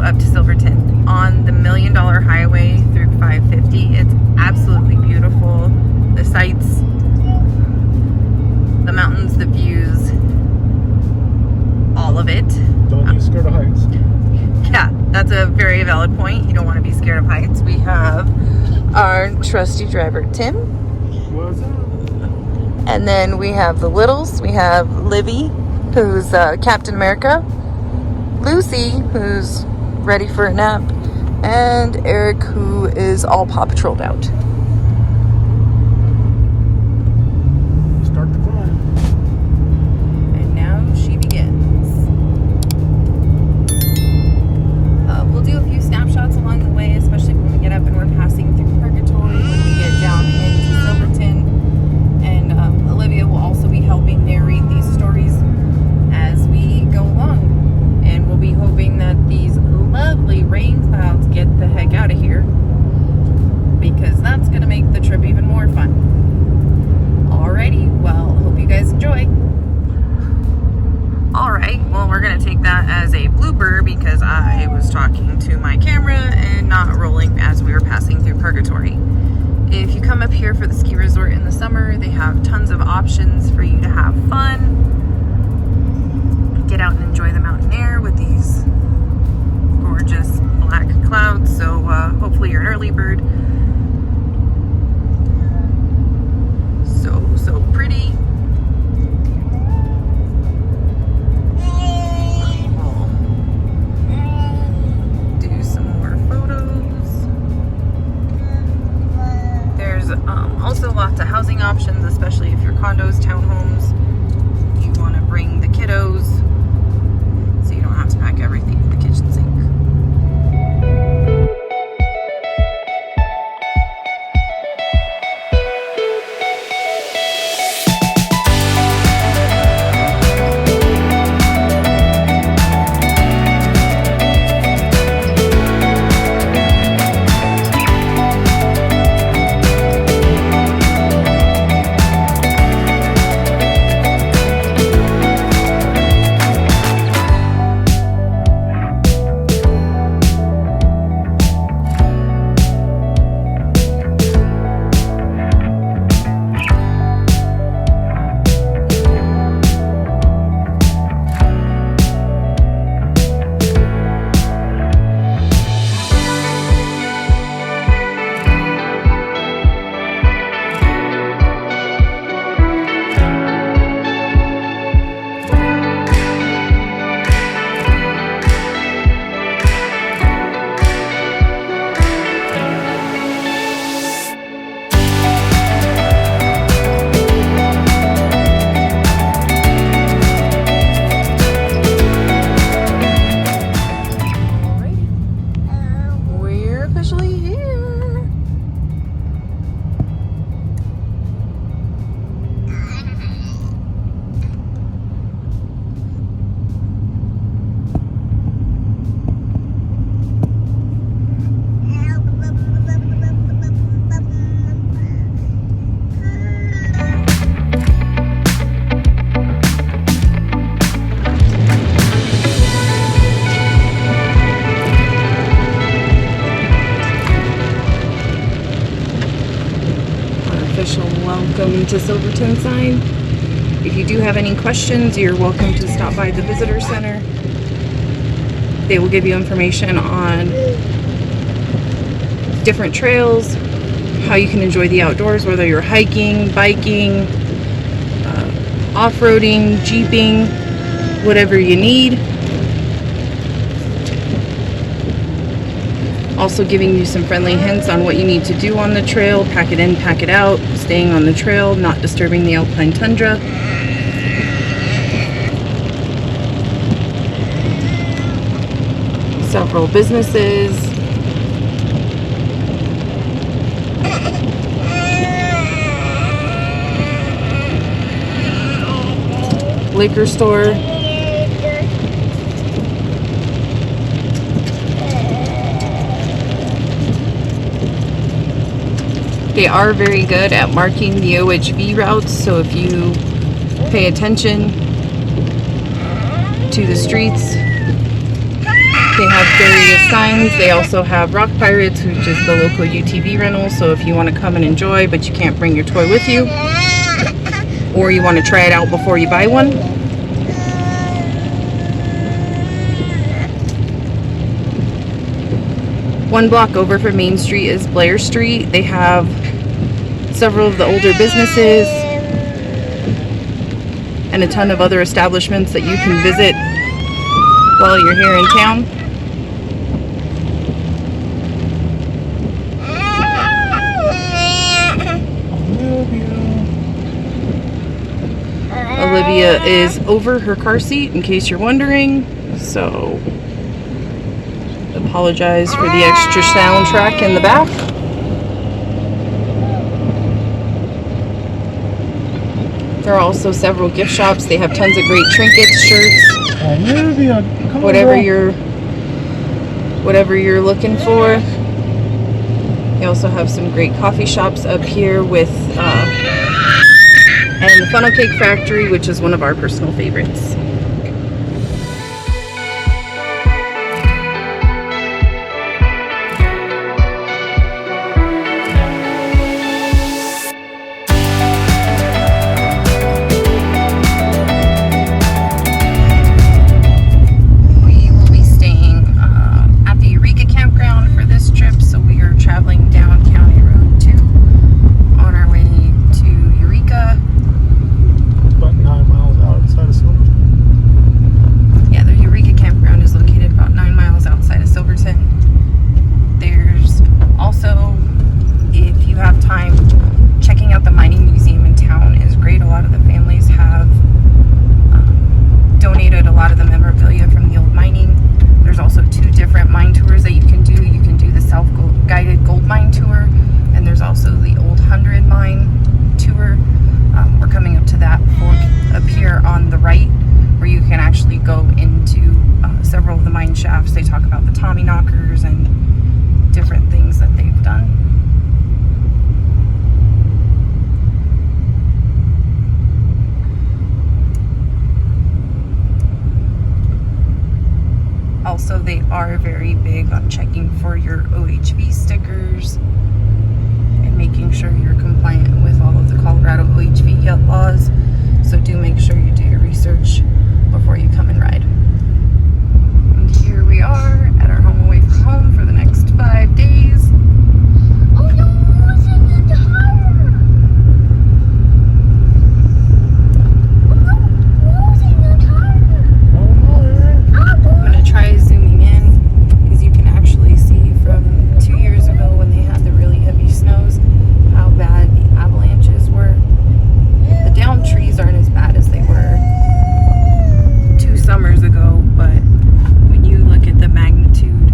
up to Silverton on the $1 Million Highway through 550. It's absolutely beautiful. The sights, the mountains, the views, all of it. Don't be scared of heights. Yeah, that's a very valid point. You don't want to be scared of heights. We have our trusty driver, Tim. What's up? And then we have the littles. We have Livy, who's Captain America. Lucy, who's ready for a nap. And Eric, who is all Paw Patrolled out. Start the climb. And now she begins. We'll do a few snapshots along the way, especially when we get up and we're passing through Purgatory, when we get down into Silverton. And Olivia will also be helping narrate these stories as we go along. And we'll be hoping that these lovely rain clouds get the heck out of here, because that's going to make the trip even more fun. Alrighty, well, hope you guys enjoy. Alright, well, we're going to take that as a blooper because I was talking to my camera and not rolling as we were passing through Purgatory. If you come up here for the ski resort in the summer, they have tons of options for you to have fun. Get out and enjoy the mountain air with these gorgeous black clouds. So hopefully you're an early bird. So pretty. Do some more photos. There's also lots of housing options, especially if you're condos, townhomes. You want to bring the kiddos so you don't have to pack everything in the kitchen sink. Welcome to Silverton sign. If you do have any questions, you're welcome to stop by the visitor center. They will give you information on different trails, how you can enjoy the outdoors, whether you're hiking, biking, off-roading, jeeping, whatever you need. Also giving you some friendly hints on what you need to do on the trail, pack it in, pack it out, staying on the trail, not disturbing the alpine tundra. Several businesses. Liquor store. They are very good at marking the OHV routes, so if you pay attention to the streets, They have various signs. They also have Rock Pirates, which is the local UTV rental. So if you want to come and enjoy, but you can't bring your toy with you, or you want to try it out before you buy one. One block over from Main Street is Blair Street. They have several of the older businesses and a ton of other establishments that you can visit while you're here in town. Olivia is over her car seat, in case you're wondering, so apologize for the extra soundtrack in the back. There are also several gift shops. They have tons of great trinkets, shirts, Olivia, come whatever on, whatever you're looking for. They also have some great coffee shops up here with and the Funnel Cake Factory, which is one of our personal favorites. They talk about the Tommy knockers and different things that they've done. Also, they are very big on checking for your OHV stickers and making sure you're compliant with all of the Colorado OHV laws. So do make sure you do your research before you come and ride. Here we are at our home away from home for the next 5 days. Oh no, who's in the tire? Oh no, who's in the tire? I'm going to try zooming in because you can actually see from 2 years ago when they had the really heavy snows how bad the avalanches were. The downed trees aren't as bad as they were 2 summers ago, but when you look at the magnitude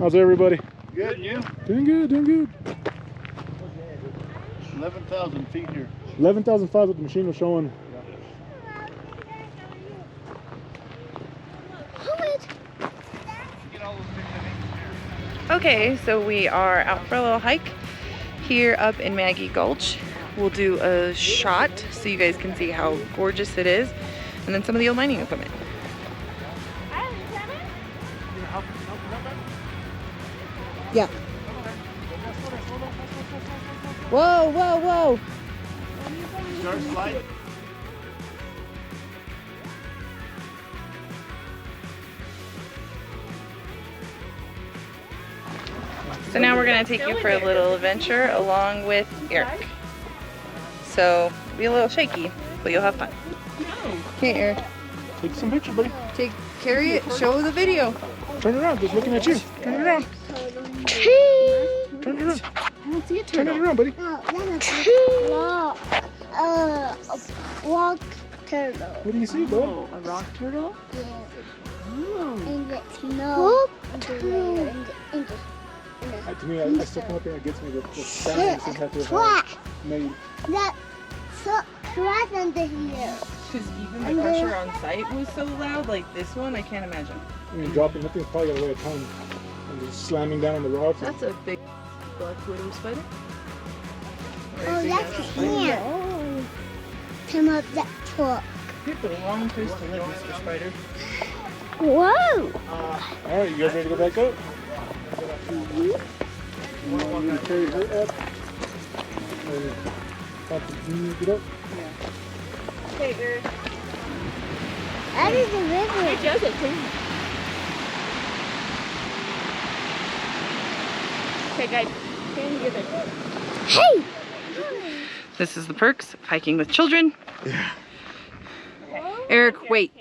How's everybody? Good, you? Doing good, doing good. 11,000 feet here. 11,005 what the machine was showing. Okay, so we are out for a little hike here up in Maggie Gulch. We'll do a shot so you guys can see how gorgeous it is, and then some of the old mining equipment. Yeah. Whoa, whoa, whoa. Start sliding. So now we're going to take you for a little adventure along with Eric. So, it'll be a little shaky, but you'll have fun. Okay, Eric. Take some pictures, buddy. Carry it, show the video. Turn it around, just looking at you. Turn it around. Turn it around. I don't see a Turn turtle. it around, buddy. Rock turtle. What do you see, bud? Oh, a rock turtle? Yeah. Oh. And the snow. To me, I still come up here and it gets me the sound seems have to have made. That's so crack under here. Because even the pressure on site was so loud, like this one, I can't imagine. I mean, dropping, nothing's probably got a way of time. And just slamming down on the rocks. That's a big black widow spider. Oh, that's here. Oh. Come up that truck. Picked the wrong place to live, Mr. Spider. Whoa! Alright, you guys ready to go back up? You want to carry her up? And have to get up? Okay, Eric. That is the river. Hey, Joseph, too. Okay, guys. Stand together. Hey! This is the perks of hiking with children. Yeah. Eric, wait.